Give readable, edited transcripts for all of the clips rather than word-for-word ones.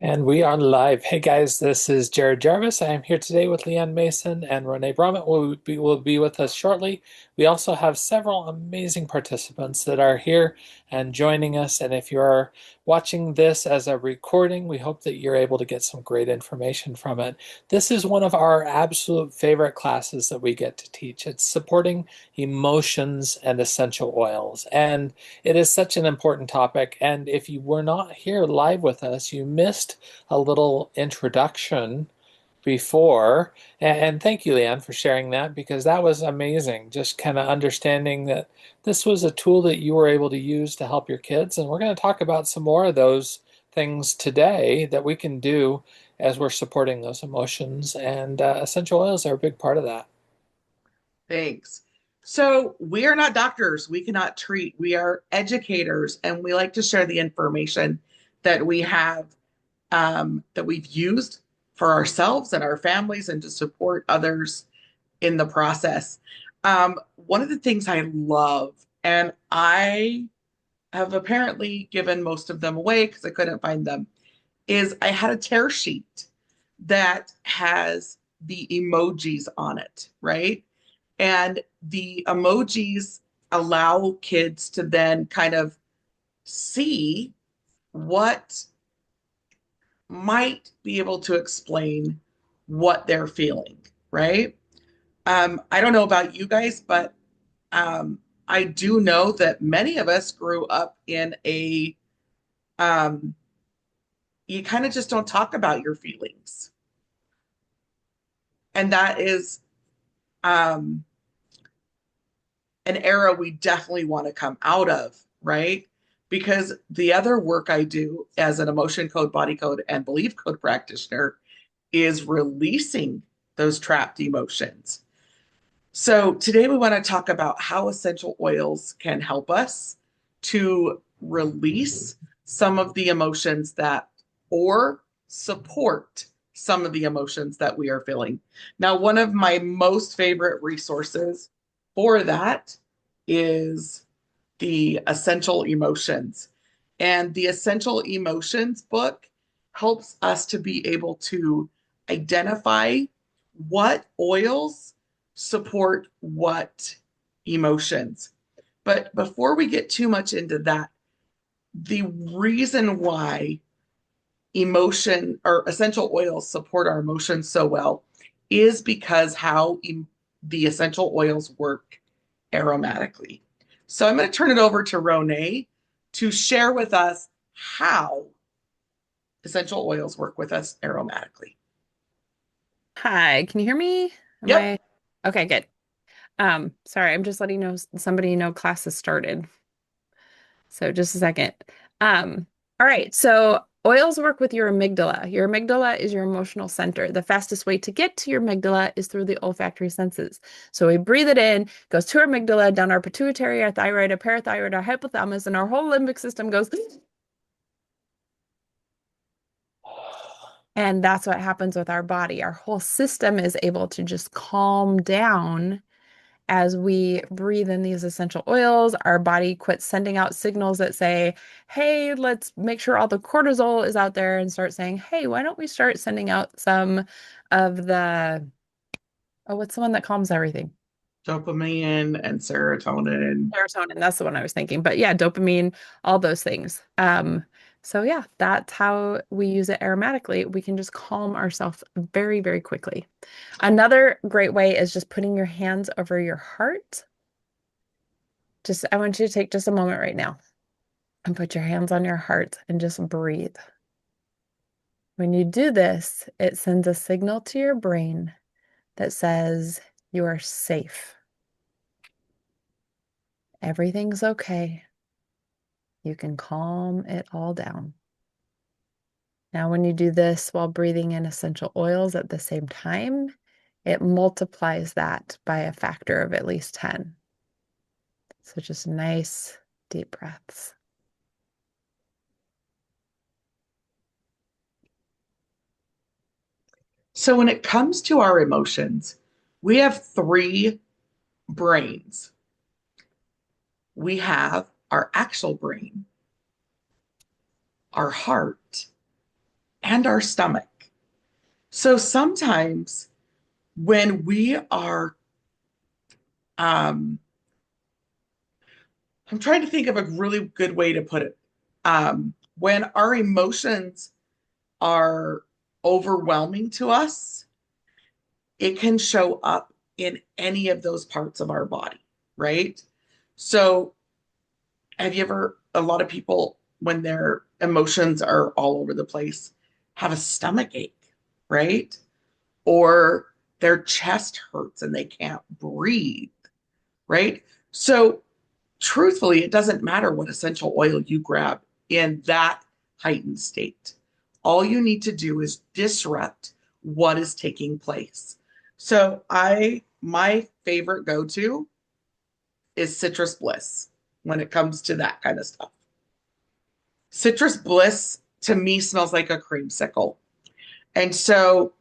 And we are live. Hey guys, this is Jared Jarvis. I am here today with Leanne Mason and Renee Brummett will be with us shortly. We also have several amazing participants that are here and joining us. And if you are watching this as a recording, we hope that you're able to get some great information from it. This is one of our absolute favorite classes that we get to teach. It's supporting emotions and essential oils. And it is such an important topic. And if you were not here live with us, you missed a little introduction before. And thank you, Leanne, for sharing that because that was amazing. Just kind of understanding that this was a tool that you were able to use to help your kids. And we're going to talk about some more of those things today that we can do as we're supporting those emotions. And essential oils are a big part of that. Thanks. So, we are not doctors. We cannot treat. We are educators, and we like to share the information that we have, that we've used for ourselves and our families and to support others in the process. One of the things I love, and I have apparently given most of them away because I couldn't find them, is I had a tear sheet that has the emojis on it, right? And the emojis allow kids to then kind of see what might be able to explain what they're feeling, right? I don't know about you guys, but I do know that many of us grew up in a, um, you kind of just don't talk about your feelings. And that is um, an era we definitely want to come out of, right? Because the other work I do as an emotion code, body code, and belief code practitioner is releasing those trapped emotions. So today we want to talk about how essential oils can help us to release some of the emotions that, or support some of the emotions that we are feeling. Now, one of my most favorite resources for that is the Essential Emotions. And the Essential Emotions book helps us to be able to identify what oils support what emotions. But before we get too much into that, the reason why emotion or essential oils support our emotions so well is because how the essential oils work aromatically. So I'm going to turn it over to Ronay to share with us how essential oils work with us aromatically. Hi, can you hear me? Am Yep. I okay? Good. Sorry, I'm just letting somebody know class has started. So just a second. All right. So oils work with your amygdala. Your amygdala is your emotional center. The fastest way to get to your amygdala is through the olfactory senses. So we breathe it in, goes to our amygdala, down our pituitary, our thyroid, our parathyroid, our hypothalamus, and our whole limbic system goes. And that's what happens with our body. Our whole system is able to just calm down as we breathe in these essential oils. Our body quits sending out signals that say, hey, let's make sure all the cortisol is out there and start saying, hey, why don't we start sending out some of the, oh, what's the one that calms everything? Dopamine and serotonin. Serotonin, that's the one I was thinking. But yeah, dopamine, all those things. So yeah, that's how we use it aromatically. We can just calm ourselves very, very quickly. Another great way is just putting your hands over your heart. Just, I want you to take just a moment right now and put your hands on your heart and just breathe. When you do this, it sends a signal to your brain that says you are safe. Everything's okay. You can calm it all down. Now, when you do this while breathing in essential oils at the same time, it multiplies that by a factor of at least 10. So just nice, deep breaths. So when it comes to our emotions, we have three brains. We have our actual brain, our heart, and our stomach. So sometimes when we are, um, I'm trying to think of a really good way to put it. When our emotions are overwhelming to us, it can show up in any of those parts of our body, right? So, have you ever, a lot of people, when their emotions are all over the place, have a stomach ache, right? Or their chest hurts and they can't breathe, right? So, truthfully, it doesn't matter what essential oil you grab in that heightened state. All you need to do is disrupt what is taking place. So my favorite go-to is Citrus Bliss when it comes to that kind of stuff. Citrus Bliss to me smells like a creamsicle. And so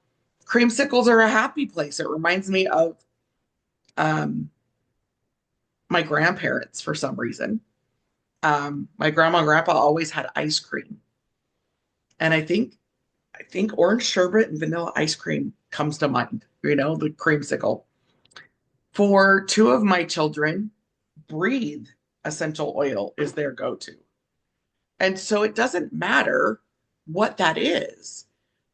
creamsicles are a happy place. It reminds me of um, my grandparents for some reason. My grandma and grandpa always had ice cream. And I think orange sherbet and vanilla ice cream comes to mind, the creamsicle. For two of my children, Breathe essential oil is their go-to. And so it doesn't matter what that is,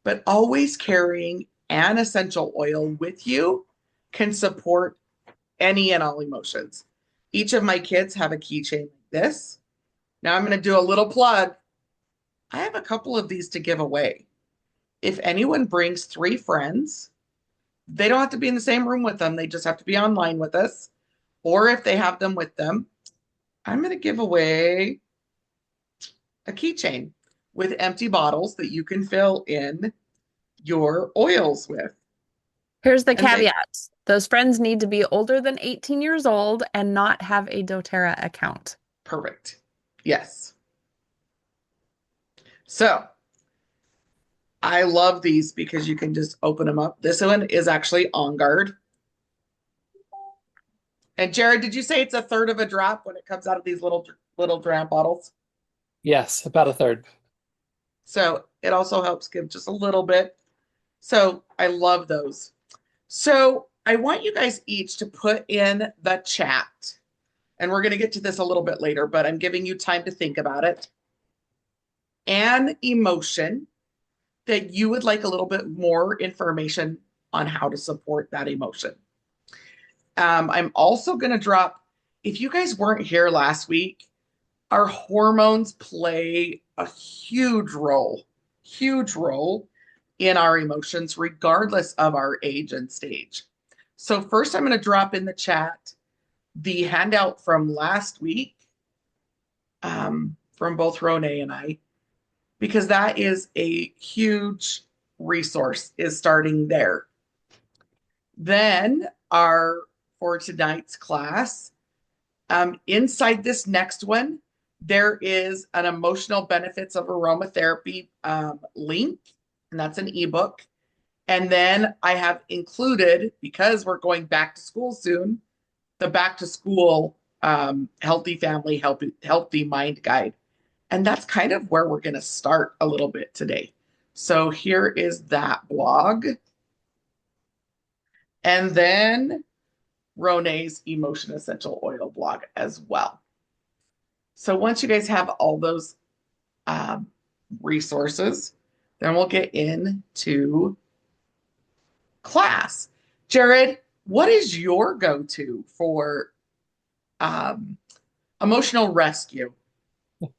but always carrying an essential oil with you can support any and all emotions. Each of my kids have a keychain like this. Now I'm going to do a little plug. I have a couple of these to give away. If anyone brings 3 friends, they don't have to be in the same room with them. They just have to be online with us. Or if they have them with them, I'm going to give away a keychain with empty bottles that you can fill in your oils with. Here's the And they, caveat. Those friends need to be older than 18 years old and not have a doTERRA account. perfect. Yes. So I love these because you can just open them up. This one is actually On Guard. And Jared, did you say it's a third of a drop when it comes out of these little drop bottles? Yes, about a third. So it also helps give just a little bit. So I love those. So I want you guys each to put in the chat, and we're going to get to this a little bit later, but I'm giving you time to think about it. An emotion that you would like a little bit more information on how to support that emotion. I'm also going to drop, if you guys weren't here last week, our hormones play a huge role in our emotions, regardless of our age and stage. So, first, I'm going to drop in the chat the handout from last week from both Ronay and I, because that is a huge resource, is starting there. Then, for tonight's class, inside this next one, there is an emotional benefits of aromatherapy link, and that's an ebook. And then I have included, because we're going back to school soon, the back to school healthy family, healthy mind guide. And that's kind of where we're going to start a little bit today. So here is that blog. And then Ronay's Emotion Essential Oil blog as well. So once you guys have all those resources, then we'll get into class. Jared, what is your go-to for emotional rescue?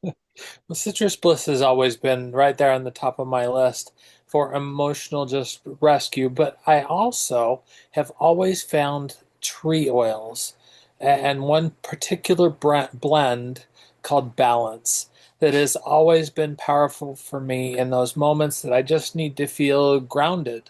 Well, Citrus Bliss has always been right there on the top of my list for emotional just rescue, but I also have always found tree oils and one particular blend called Balance that has always been powerful for me in those moments that I just need to feel grounded.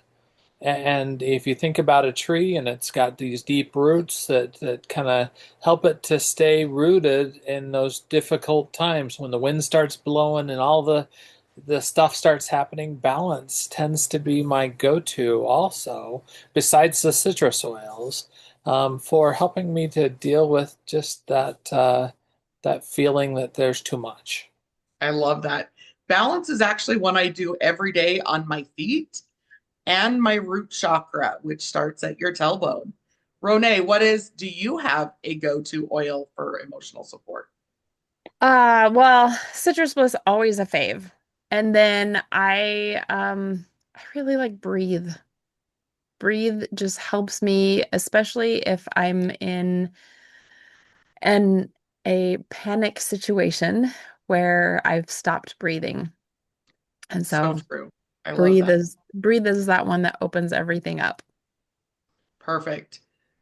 And if you think about a tree and it's got these deep roots that kind of help it to stay rooted in those difficult times when the wind starts blowing and all the stuff starts happening, balance tends to be my go-to also, besides the citrus oils, for helping me to deal with just that feeling that there's too much. I love that. Balance is actually one I do every day on my feet and my root chakra, which starts at your tailbone. Ronay, do you have a go-to oil for emotional support? Well, citrus was always a fave. And then I really like Breathe. Breathe just helps me, especially if I'm in an a panic situation where I've stopped breathing. And So so true. I love that. Breathe is that one that opens everything up. Perfect.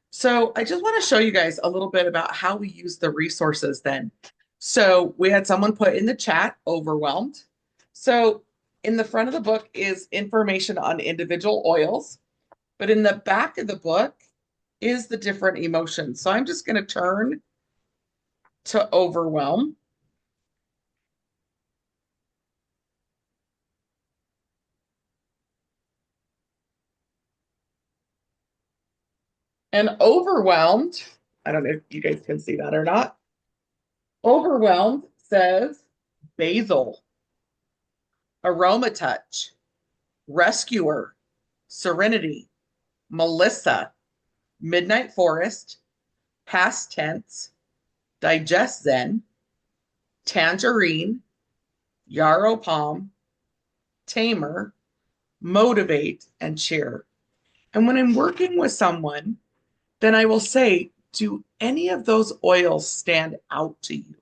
So I just want to show you guys a little bit about how we use the resources then. So we had someone put in the chat, overwhelmed. So in the front of the book is information on individual oils, but in the back of the book is the different emotions. So I'm just going to turn to overwhelm. And overwhelmed, I don't know if you guys can see that or not. Overwhelmed says basil, aroma touch, rescuer, serenity, Melissa, midnight forest, past tense, digest zen, tangerine, yarrow palm, tamer, motivate, and cheer. And when I'm working with someone, then I will say, do any of those oils stand out to you?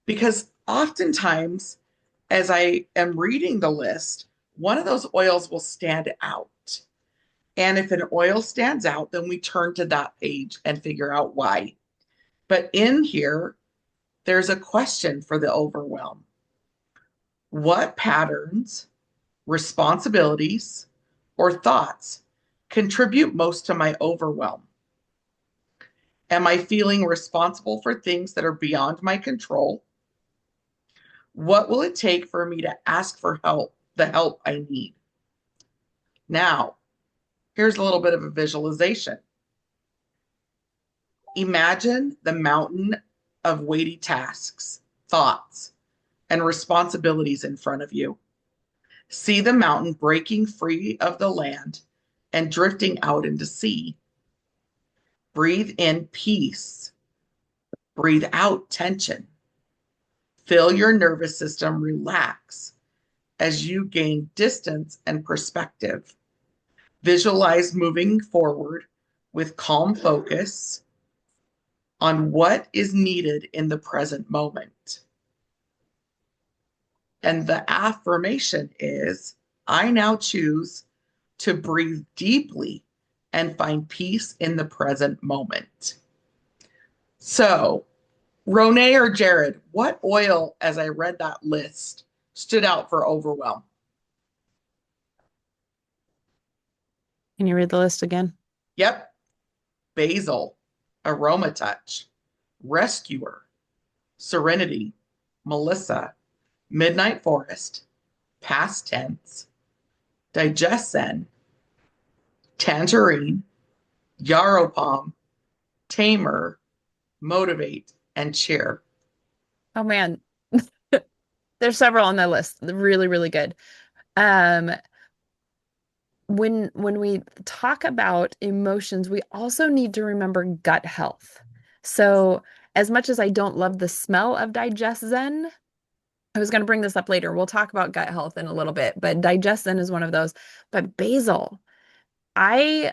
Because oftentimes, as I am reading the list, one of those oils will stand out. And if an oil stands out, then we turn to that page and figure out why. But in here, there's a question for the overwhelm. What patterns, responsibilities, or thoughts contribute most to my overwhelm? Am I feeling responsible for things that are beyond my control? What will it take for me to ask for help, the help I need? Now, here's a little bit of a visualization. Imagine the mountain of weighty tasks, thoughts, and responsibilities in front of you. See the mountain breaking free of the land and drifting out into sea. Breathe in peace. Breathe out tension. Feel your nervous system relax as you gain distance and perspective. Visualize moving forward with calm focus on what is needed in the present moment. And the affirmation is, I now choose to breathe deeply and find peace in the present moment. So, Ronay or Jared, what oil, as I read that list, stood out for overwhelm? Can you read the list again? Yep. Basil, aroma touch, rescuer, serenity, Melissa, midnight forest, past tense, digest zen, tangerine, yarrow palm, tamer, motivate, and cheer. Oh man, there's several on that list. Really, really good. Um, when we talk about emotions, we also need to remember gut health. So, as much as I don't love the smell of Digest Zen, I was going to bring this up later. We'll talk about gut health in a little bit, but Digest Zen is one of those. But basil, I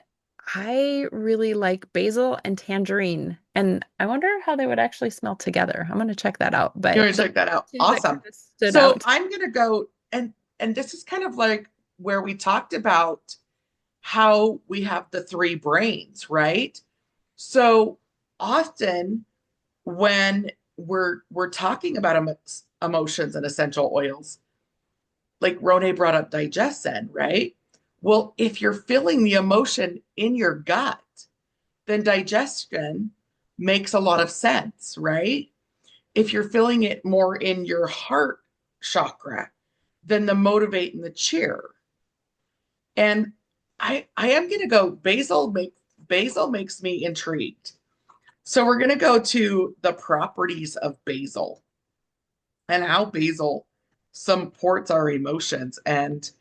I really like basil and tangerine, and I wonder how they would actually smell together. I'm going to check that out. You But want to those check that out? two that kind Awesome. of stood So out. I'm gonna go and this is kind of like where we talked about how we have the three brains, right? So often when we're talking about emotions and essential oils, like Rone brought up digestion, right? Well, if you're feeling the emotion in your gut, then digestion makes a lot of sense, right? If you're feeling it more in your heart chakra, then the motivate and the cheer. And I am going to go basil makes me intrigued. So we're going to go to the properties of basil and how basil supports our emotions and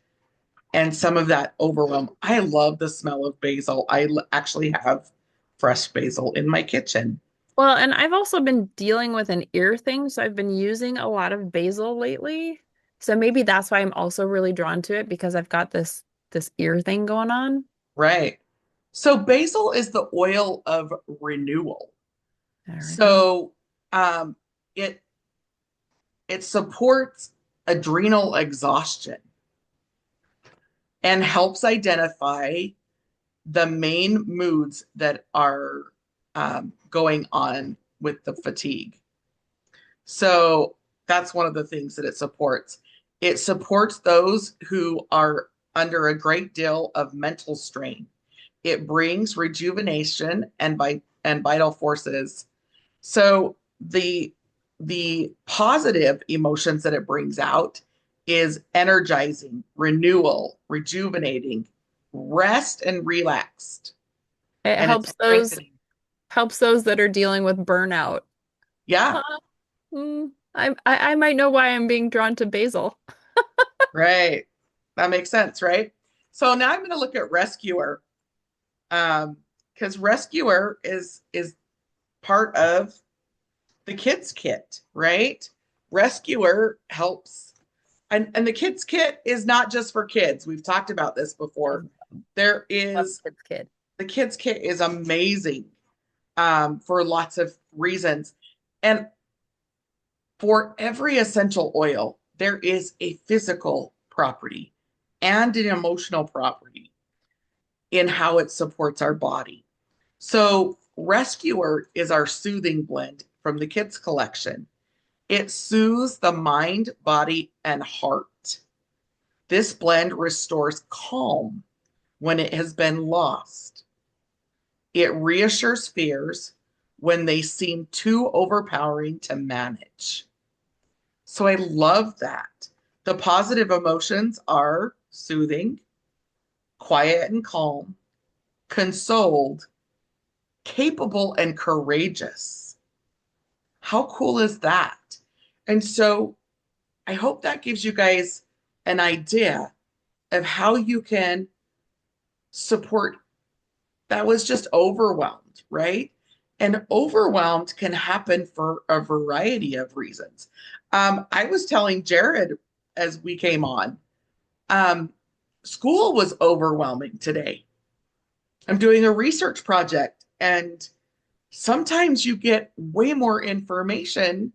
some of that overwhelm. I love the smell of basil. Actually have fresh basil in my kitchen. Well, and I've also been dealing with an ear thing, so I've been using a lot of basil lately. So maybe that's why I'm also really drawn to it because I've got this ear thing going on. Right. So basil is the oil of renewal. There we go. So um, it it supports adrenal exhaustion and helps identify the main moods that are going on with the fatigue. So that's one of the things that it supports. It supports those who are under a great deal of mental strain. It brings rejuvenation and vital forces. So the positive emotions that it brings out is energizing, renewal, rejuvenating, rest and relaxed, It and it's strengthening. helps those that are dealing with burnout. Yeah, Huh. I might know why I'm being drawn to basil. right. That makes sense, right? So now I'm going to look at rescuer, because rescuer is part of the kids kit, right? Rescuer helps, and the kids kit is not just for kids. We've talked about this before. There Love is Kids Kid. the kids kit is amazing for lots of reasons, and for every essential oil, there is a physical property and an emotional property in how it supports our body. So, Rescuer is our soothing blend from the kids collection. It soothes the mind, body, and heart. This blend restores calm when it has been lost. It reassures fears when they seem too overpowering to manage. So I love that. The positive emotions are soothing, quiet and calm, consoled, capable and courageous. How cool is that? And so I hope that gives you guys an idea of how you can support that was just overwhelmed, right? And overwhelmed can happen for a variety of reasons. I was telling Jared as we came on, um, school was overwhelming today. I'm doing a research project, and sometimes you get way more information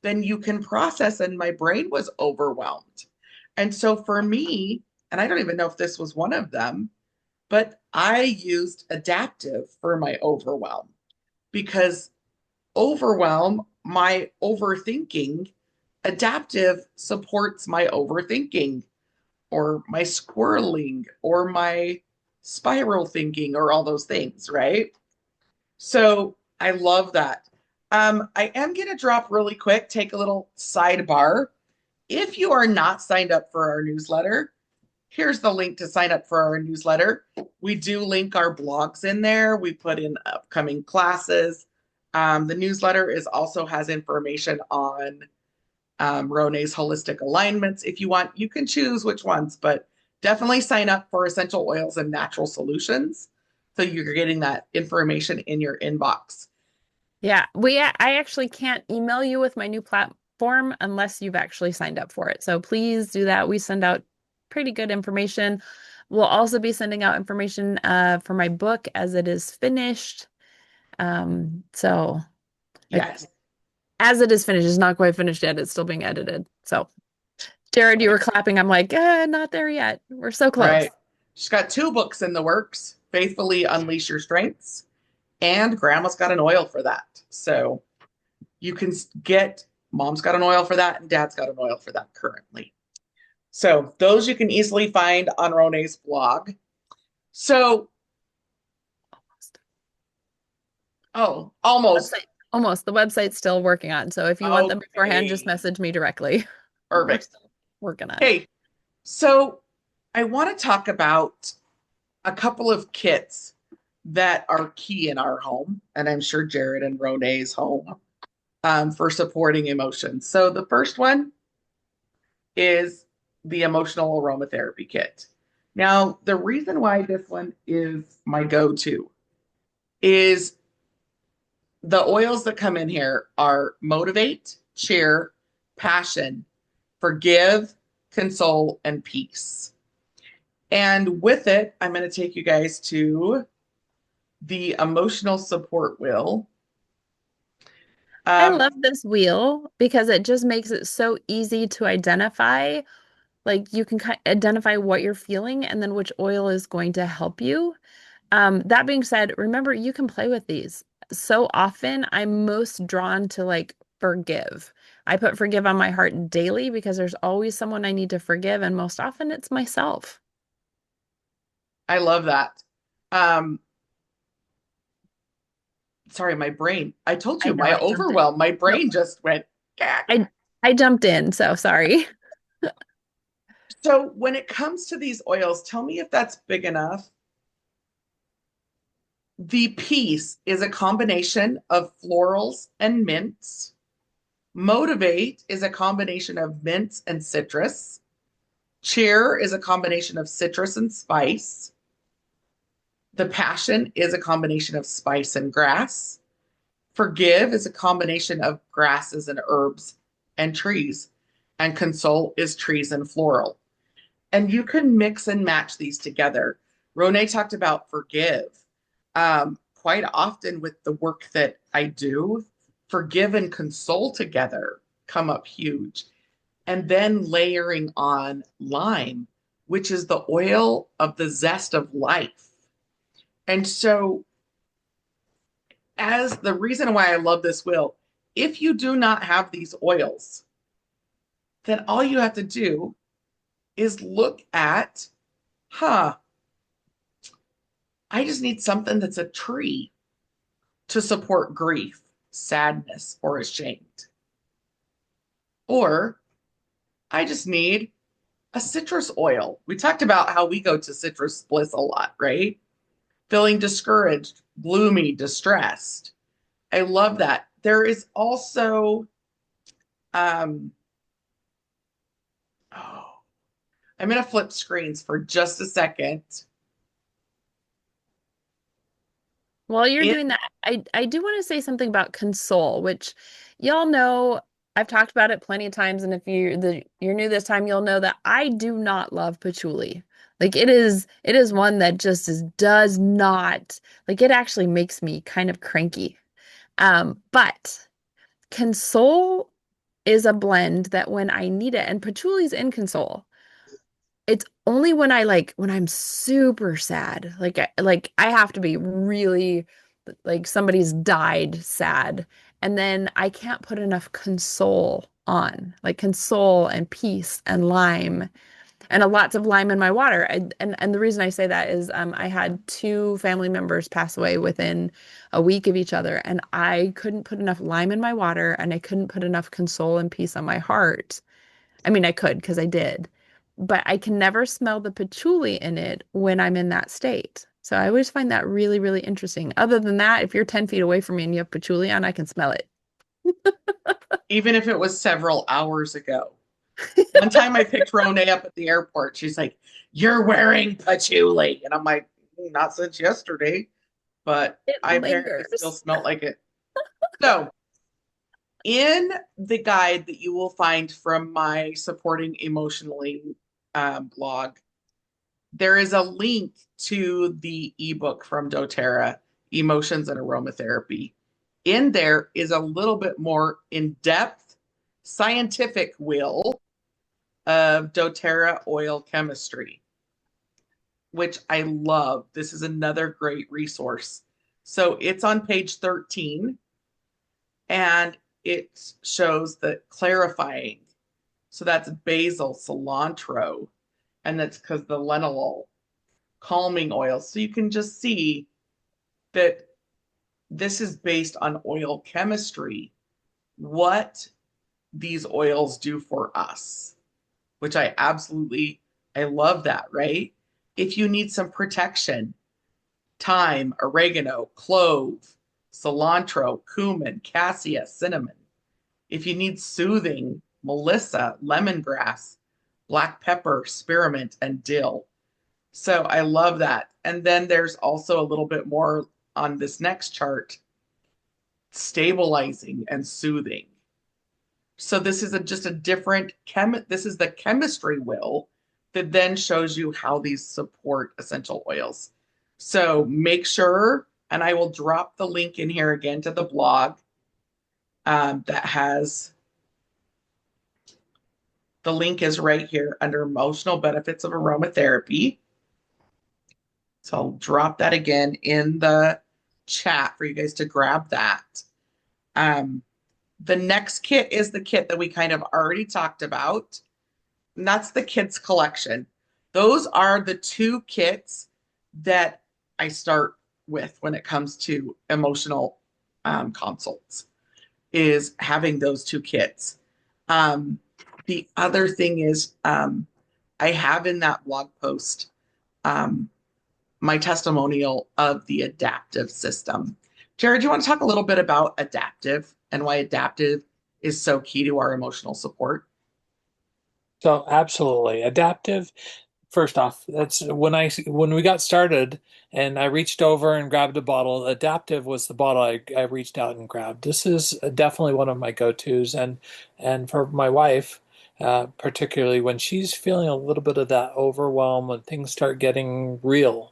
than you can process, and my brain was overwhelmed. And so for me, and I don't even know if this was one of them, but I used adaptive for my overwhelm because overwhelm, my overthinking, adaptive supports my overthinking or my squirreling or my spiral thinking or all those things, right? So I love that. I am going to drop really quick, take a little sidebar. If you are not signed up for our newsletter, here's the link to sign up for our newsletter. We do link our blogs in there. We put in upcoming classes. The newsletter is also has information on Rone's holistic alignments. If you want, you can choose which ones, but definitely sign up for essential oils and natural solutions. So you're getting that information in your inbox. Yeah, I actually can't email you with my new platform unless you've actually signed up for it. So please do that. We send out pretty good information. We'll also be sending out information for my book as it is finished. So like Yes. as it is finished, it's not quite finished yet. It's still being edited. So Jared, you were clapping. I'm like, not there yet. We're so close. Right. She's got two books in the works, Faithfully Unleash Your Strengths, and Grandma's got an oil for that. So you can get, Mom's got an oil for that, and Dad's got an oil for that currently. So those you can easily find on Rone's blog. So, oh, almost. Website, almost. The website's still working on. So if you want them beforehand, just Okay. message me directly. We're Perfect. still working on it. Okay. So I want to talk about a couple of kits that are key in our home, and I'm sure Jared and Rone's home for supporting emotions. So the first one is the emotional aromatherapy kit. Now, the reason why this one is my go-to is the oils that come in here are motivate, cheer, passion, forgive, console, and peace. And with it, I'm going to take you guys to the emotional support wheel. I Um, love this wheel because it just makes it so easy to identify. Like you can identify what you're feeling and then which oil is going to help you. That being said, remember you can play with these. So often I'm most drawn to like forgive. I put forgive on my heart daily because there's always someone I need to forgive, and most often it's myself. I love that. Um, sorry, my brain. I told I you know my I jumped in. overwhelm, my No, brain just went gag. I jumped in, so sorry. So when it comes to these oils, tell me if that's big enough. The peace is a combination of florals and mints. Motivate is a combination of mints and citrus. Cheer is a combination of citrus and spice. The passion is a combination of spice and grass. Forgive is a combination of grasses and herbs and trees. And console is trees and floral. And you can mix and match these together. Rone talked about forgive. Quite often with the work that I do, forgive and console together come up huge. And then layering on lime, which is the oil of the zest of life. And so, as the reason why I love this wheel, if you do not have these oils, then all you have to do is look at, huh, I just need something that's a tree to support grief, sadness, or ashamed. Or I just need a citrus oil. We talked about how we go to citrus bliss a lot, right? Feeling discouraged, gloomy, distressed. I love that. There is also, um, oh, I'm going to flip screens for just a second. While you're In doing that, I do want to say something about console, which y'all know I've talked about it plenty of times, and if you're new this time, you'll know that I do not love patchouli. Like it is one that just does not like it actually makes me kind of cranky. But console is a blend that when I need it, and patchouli's in console. It's only when I like when I'm super sad, like I have to be really like somebody's died sad, and then I can't put enough console on, like console and peace and lime and a lots of lime in my water. And the reason I say that is I had two family members pass away within a week of each other, and I couldn't put enough lime in my water, and I couldn't put enough console and peace on my heart. I mean, I could because I did, but I can never smell the patchouli in it when I'm in that state. So I always find that really, really interesting. Other than that, if you're 10 feet away from me and you have patchouli on, I can smell it. Even if it was several hours ago. One time I picked Rone up at the airport. She's like, "You're wearing patchouli." And I'm like, "Not since yesterday," but It I apparently still lingers. smelled like it. So, in the guide that you will find from my supporting emotionally blog, there is a link to the ebook from doTERRA, Emotions and Aromatherapy. In there is a little bit more in depth scientific wheel of doTERRA oil chemistry, which I love. This is another great resource. So it's on page 13 and it shows the clarifying. So that's basil, cilantro, and that's because the lenolol, calming oil. So you can just see that this is based on oil chemistry, what these oils do for us, which I love that, right? If you need some protection, thyme, oregano, clove, cilantro, cumin, cassia, cinnamon. If you need soothing, melissa, lemongrass, black pepper, spearmint, and dill. So I love that. And then there's also a little bit more on this next chart, stabilizing and soothing. So this is just a different this is the chemistry wheel that then shows you how these support essential oils. So make sure, and I will drop the link in here again to the blog that has the link is right here under emotional benefits of aromatherapy. So I'll drop that again in the chat for you guys to grab that. Um, the next kit is the kit that we kind of already talked about, and that's the kids collection. Those are the two kits that I start with when it comes to emotional consults, is having those two kits. Um, the other thing is I have in that blog post um, my testimonial of the adaptive system. Jared, do you want to talk a little bit about adaptive and why adaptive is so key to our emotional support? So absolutely. Adaptive, first off, that's when we got started and I reached over and grabbed a bottle, Adaptive was the bottle I reached out and grabbed. This is definitely one of my go-tos and for my wife, particularly when she's feeling a little bit of that overwhelm and things start getting real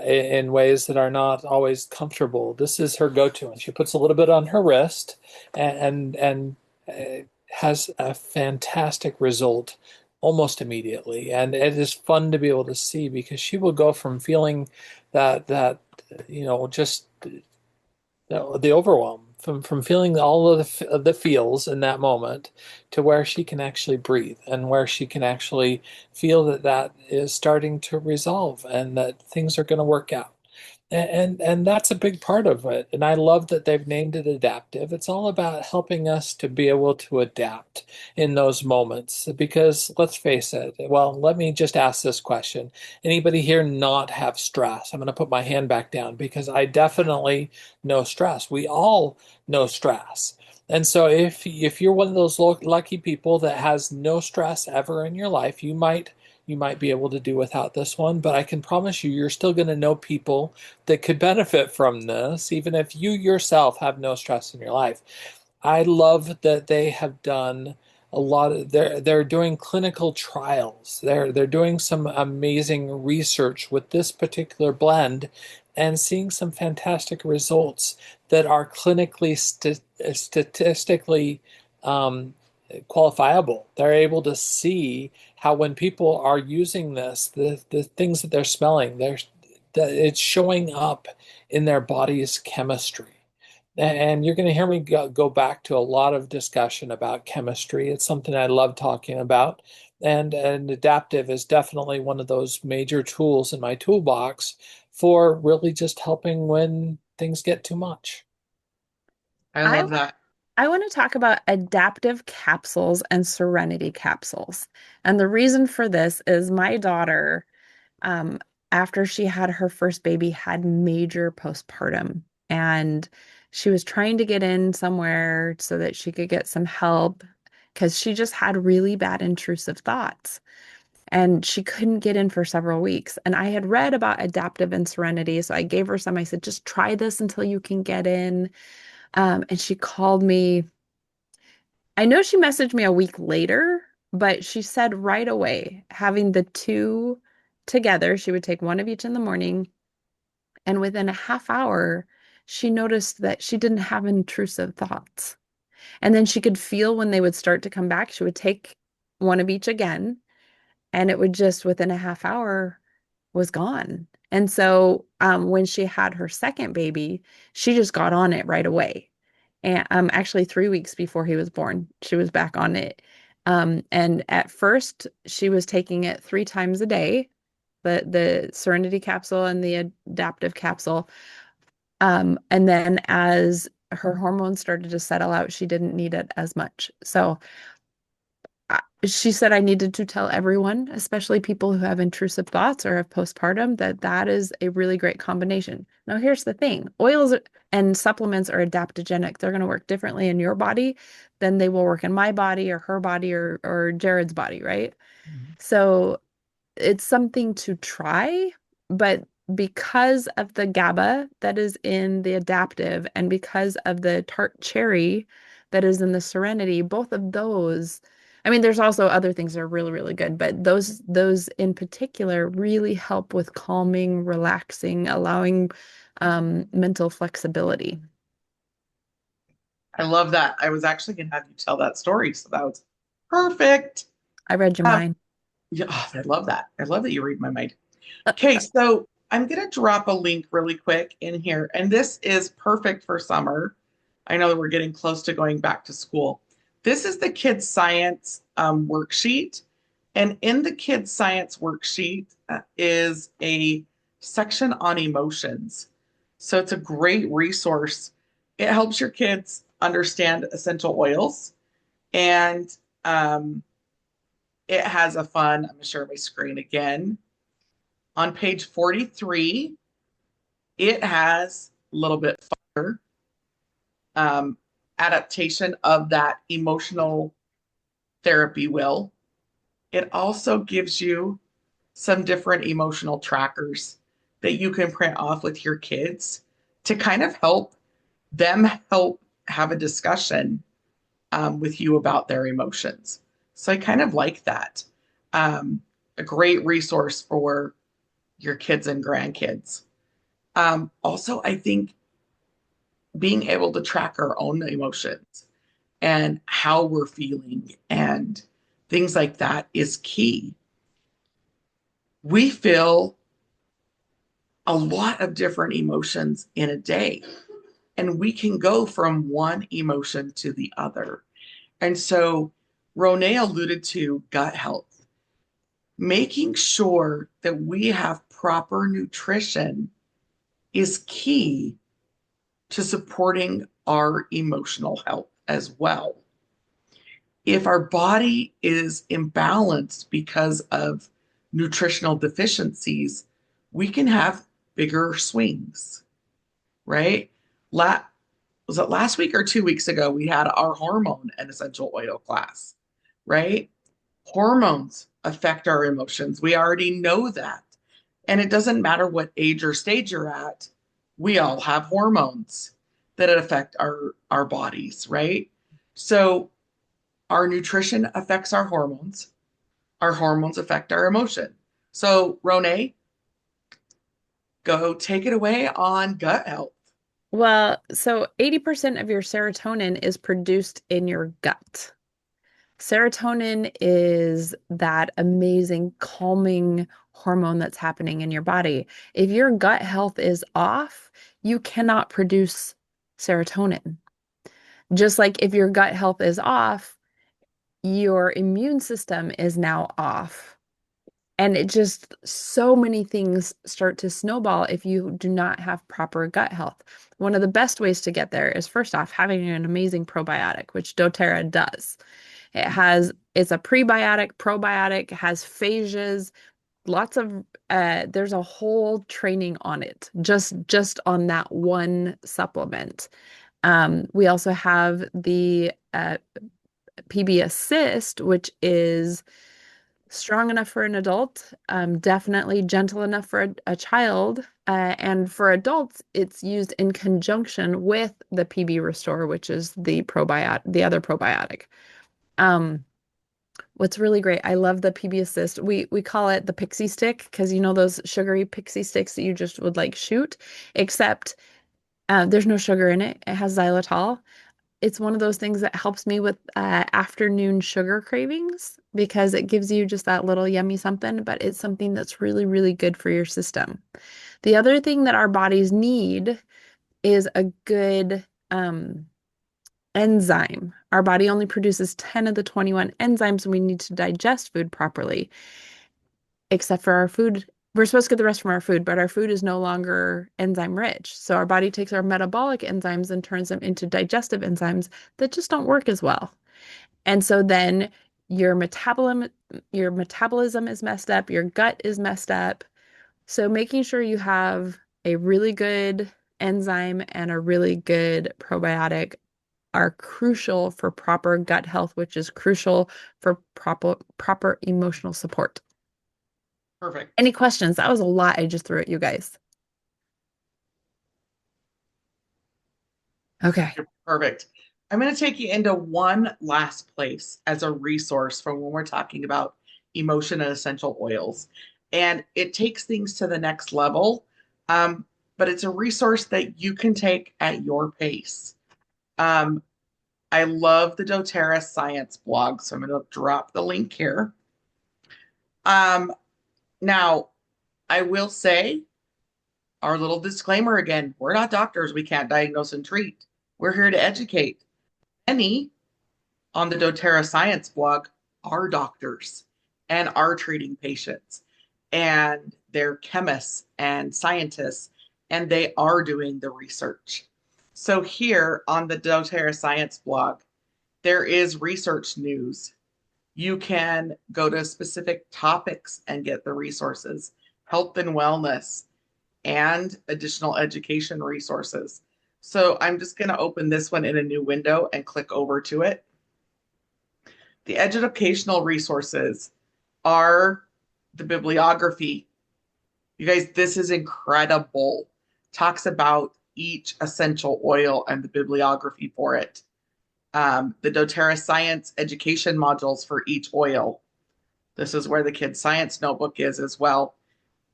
in ways that are not always comfortable. This is her go-to, and she puts a little bit on her wrist and has a fantastic result almost immediately. And it is fun to be able to see because she will go from feeling that just the overwhelm from feeling all of the feels in that moment to where she can actually breathe and where she can actually feel that that is starting to resolve and that things are going to work out. And that's a big part of it. And I love that they've named it adaptive. It's all about helping us to be able to adapt in those moments. Because let's face it, well, let me just ask this question. Anybody here not have stress? I'm going to put my hand back down because I definitely know stress. We all know stress. And so if you're one of those lucky people that has no stress ever in your life, you might be able to do without this one, but I can promise you, you're still going to know people that could benefit from this, even if you yourself have no stress in your life. I love that they have done a lot of they're doing clinical trials. They're doing some amazing research with this particular blend and seeing some fantastic results that are clinically statistically um, qualifiable. They're able to see how when people are using this, the things that they're smelling, that it's showing up in their body's chemistry. And you're going to hear me go back to a lot of discussion about chemistry. It's something I love talking about. And adaptive is definitely one of those major tools in my toolbox for really just helping when things get too much. I I love that. I want to talk about adaptive capsules and serenity capsules. And the reason for this is my daughter, um, after she had her first baby, had major postpartum. And she was trying to get in somewhere so that she could get some help because she just had really bad intrusive thoughts. And she couldn't get in for several weeks. And I had read about adaptive and serenity. So I gave her some. I said, just try this until you can get in. And she called me. I know she messaged me a week later, but she said right away, having the two together, she would take one of each in the morning. And within a half hour, she noticed that she didn't have intrusive thoughts. And then she could feel when they would start to come back. She would take one of each again, and it would just within a half hour was gone. And so when she had her second baby, she just got on it right away. And actually 3 weeks before he was born, she was back on it. And at first, she was taking it 3 times a day, the Serenity capsule and the adaptive capsule. And then as her hormones started to settle out, she didn't need it as much. So she said I needed to tell everyone, especially people who have intrusive thoughts or have postpartum, that that is a really great combination. Now, here's the thing. And supplements are adaptogenic. They're going to work differently in your body than they will work in my body or her body or Jared's body, right? Mhm. So it's something to try, but because of the GABA that is in the adaptive and because of the tart cherry that is in the serenity, both of those, I mean, there's also other things that are really, really good, but those in particular really help with calming, relaxing, allowing mental flexibility. I love that. I was actually going to have you tell that story, so that was perfect. I read your Um, mind. yeah, oh, I love that. I love that you read my mind. Okay, so I'm going to drop a link really quick in here, and this is perfect for summer. I know that we're getting close to going back to school. This is the kids' science worksheet, and in the kids' science worksheet is a section on emotions. So it's a great resource. It helps your kids understand essential oils, and um, it has a fun, I'm going to share my screen again. On page 43, it has a little bit further um, adaptation of that emotional therapy wheel. It also gives you some different emotional trackers that you can print off with your kids to kind of help them help have a discussion with you about their emotions. So I kind of like that. Um, a great resource for your kids and grandkids. Also, I think being able to track our own emotions and how we're feeling and things like that is key. We feel a lot of different emotions in a day, and we can go from one emotion to the other. And so, Ronay alluded to gut health, making sure that we have proper nutrition is key to supporting our emotional health as well. If our body is imbalanced because of nutritional deficiencies, we can have bigger swings, right? La- was it last week or 2 weeks ago? We had our hormone and essential oil class, right? Hormones affect our emotions. We already know that. And it doesn't matter what age or stage you're at, we all have hormones that affect our bodies, right? So our nutrition affects our hormones affect our emotion. So, Ronay, go take it away on gut health. Well, so 80% of your serotonin is produced in your gut. Serotonin is that amazing calming hormone that's happening in your body. If your gut health is off, you cannot produce serotonin. Just like if your gut health is off, your immune system is now off. And it just, so many things start to snowball if you do not have proper gut health. One of the best ways to get there is first off, having an amazing probiotic, which doTERRA does. It's a prebiotic, probiotic, has phages, lots of, there's a whole training on it, just on that one supplement. We also have the PB Assist, which is strong enough for an adult, definitely gentle enough for a child. And for adults, it's used in conjunction with the PB Restore, which is the other probiotic. Um, what's really great, I love the PB Assist. We call it the pixie stick because you know those sugary pixie sticks that you just would like shoot, except there's no sugar in it. It has xylitol. It's one of those things that helps me with afternoon sugar cravings because it gives you just that little yummy something, but it's something that's really, really good for your system. The other thing that our bodies need is a good enzyme. Our body only produces 10 of the 21 enzymes we need to digest food properly, except for our food. We're supposed to get the rest from our food, but our food is no longer enzyme rich. So our body takes our metabolic enzymes and turns them into digestive enzymes that just don't work as well. And so then your metabolism is messed up, your gut is messed up. So making sure you have a really good enzyme and a really good probiotic are crucial for proper gut health, which is crucial for proper emotional support. Perfect. Any questions? That was a lot I just threw at you guys. Okay. You're perfect. I'm going to take you into one last place as a resource for when we're talking about emotion and essential oils. And it takes things to the next level, um, but it's a resource that you can take at your pace. Um, I love the doTERRA science blog, so I'm going to drop the link here. Um, Now, I will say our little disclaimer again, we're not doctors. We can't diagnose and treat. We're here to educate. Many on the doTERRA science blog are doctors and are treating patients, and they're chemists and scientists, and they are doing the research. So here on the doTERRA science blog, there is research news. You can go to specific topics and get the resources, health and wellness, and additional education resources. So I'm just going to open this one in a new window and click over to it. The educational resources are the bibliography. You guys, this is incredible. Talks about each essential oil and the bibliography for it. The doTERRA science education modules for each oil. This is where the kids' science notebook is as well.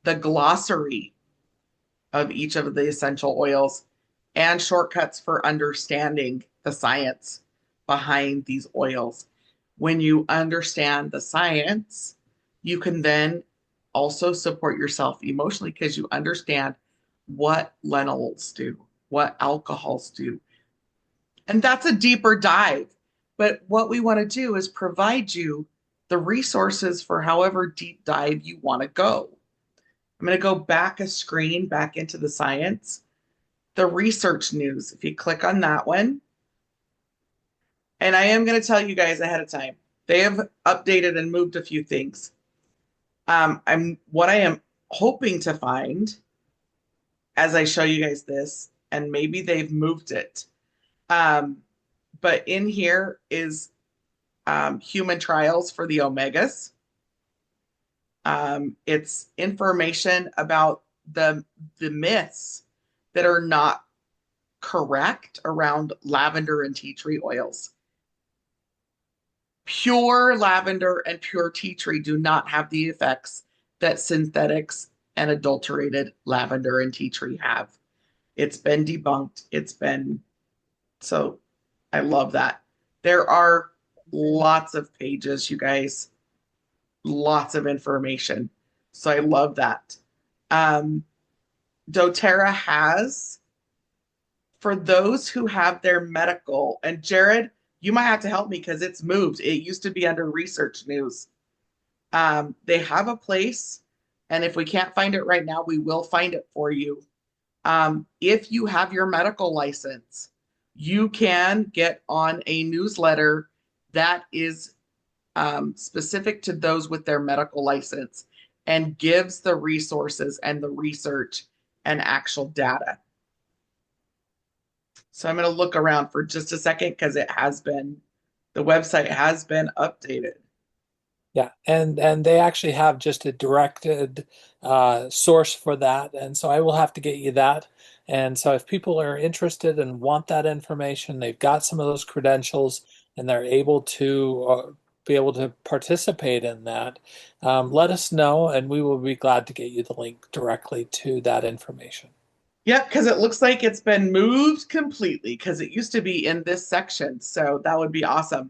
The glossary of each of the essential oils and shortcuts for understanding the science behind these oils. When you understand the science, you can then also support yourself emotionally because you understand what lentils do, what alcohols do. And that's a deeper dive. But what we want to do is provide you the resources for however deep dive you want to go. I'm going to go back a screen, back into the science. The research news, if you click on that one, and I am going to tell you guys ahead of time, they have updated and moved a few things. I am hoping to find as I show you guys this, and maybe they've moved it. Um, but in here is human trials for the omegas. It's information about the myths that are not correct around lavender and tea tree oils. Pure lavender and pure tea tree do not have the effects that synthetics and adulterated lavender and tea tree have. It's been debunked. It's been so I love that. There are lots of pages, you guys, lots of information. So I love that. Um, doTERRA has, for those who have their medical, and Jared, you might have to help me because it's moved. It used to be under research news. They have a place, and if we can't find it right now, we will find it for you. If you have your medical license, you can get on a newsletter that is specific to those with their medical license and gives the resources and the research and actual data. So I'm going to look around for just a second because the website has been updated. Yeah, and they actually have just a directed source for that, and so I will have to get you that. And so if people are interested and want that information, they've got some of those credentials, and they're able to be able to participate in that. Let us know, and we will be glad to get you the link directly to that information. Yep, because it looks like it's been moved completely because it used to be in this section. So that would be awesome.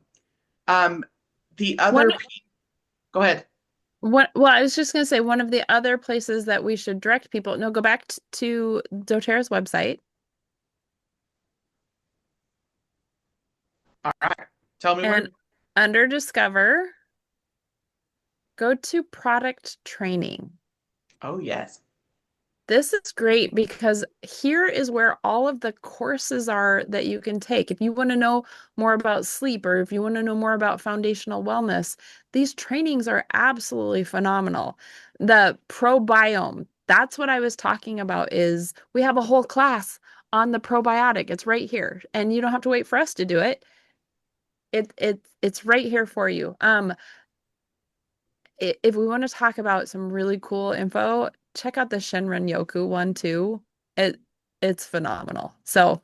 Um, the One, other, go ahead. well, I was just going to say one of the other places that we should direct people, no, go back to doTERRA's website All right. Tell me where. and under Discover, go to product training. Oh, yes. This is great because here is where all of the courses are that you can take. If you want to know more about sleep or if you want to know more about foundational wellness, these trainings are absolutely phenomenal. The probiome, that's what I was talking about is we have a whole class on the probiotic. It's right here. And you don't have to wait for us to do it. It's right here for you. If we want to talk about some really cool info, check out the Shinrin Yoku one too. It it's phenomenal. So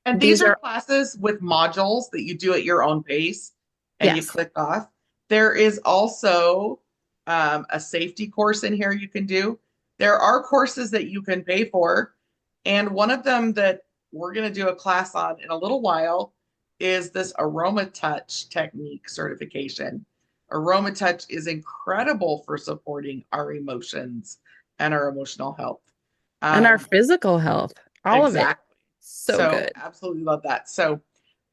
And these these are are classes with modules that you do at your own pace and you yes. click off. There is also a safety course in here you can do. There are courses that you can pay for. And one of them that we're going to do a class on in a little while is this Aroma Touch technique certification. Aroma Touch is incredible for supporting our emotions and our emotional health. And our Um, physical health, all of it. Exactly. So So good. absolutely love that. So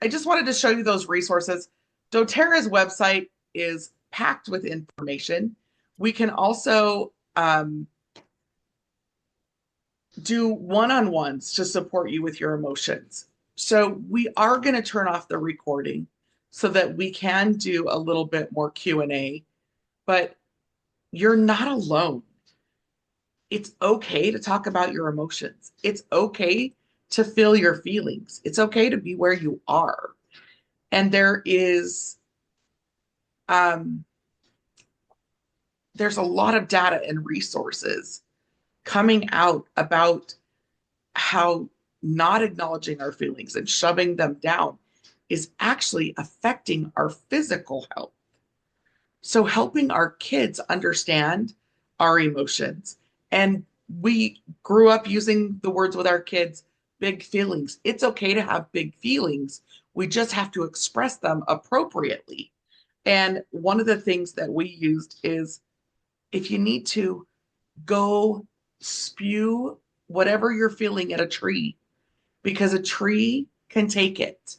I just wanted to show you those resources. doTERRA's website is packed with information. We can also do one-on-ones to support you with your emotions. So we are going to turn off the recording so that we can do a little bit more Q&A, but you're not alone. It's okay to talk about your emotions. It's okay to feel your feelings. It's okay to be where you are. And um, there's a lot of data and resources coming out about how not acknowledging our feelings and shoving them down is actually affecting our physical health. So helping our kids understand our emotions. And we grew up using the words with our kids, big feelings. It's okay to have big feelings. We just have to express them appropriately. And one of the things that we used is if you need to go spew whatever you're feeling at a tree, because a tree can take it.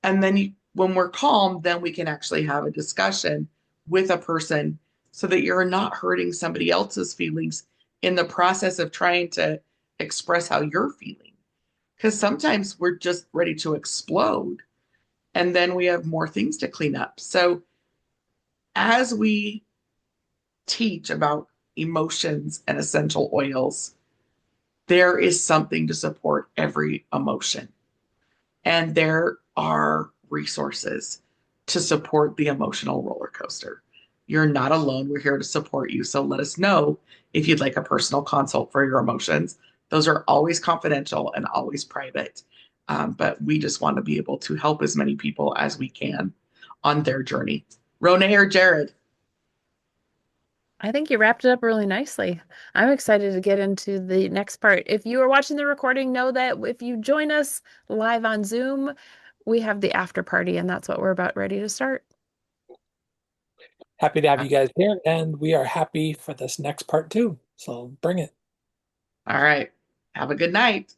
And then when we're calm, then we can actually have a discussion with a person so that you're not hurting somebody else's feelings in the process of trying to express how you're feeling. Because sometimes we're just ready to explode and then we have more things to clean up. So as we teach about emotions and essential oils, there is something to support every emotion. And there are resources to support the emotional roller coaster. You're not alone. We're here to support you. So let us know if you'd like a personal consult for your emotions. Those are always confidential and always private. But we just want to be able to help as many people as we can on their journey. Rone or Jared? I think you wrapped it up really nicely. I'm excited to get into the next part. If you are watching the recording, know that if you join us live on Zoom, we have the after party, and that's what we're about ready to start. Happy to have you guys here, and we are happy for this next part too. So bring it. All right. Have a good night.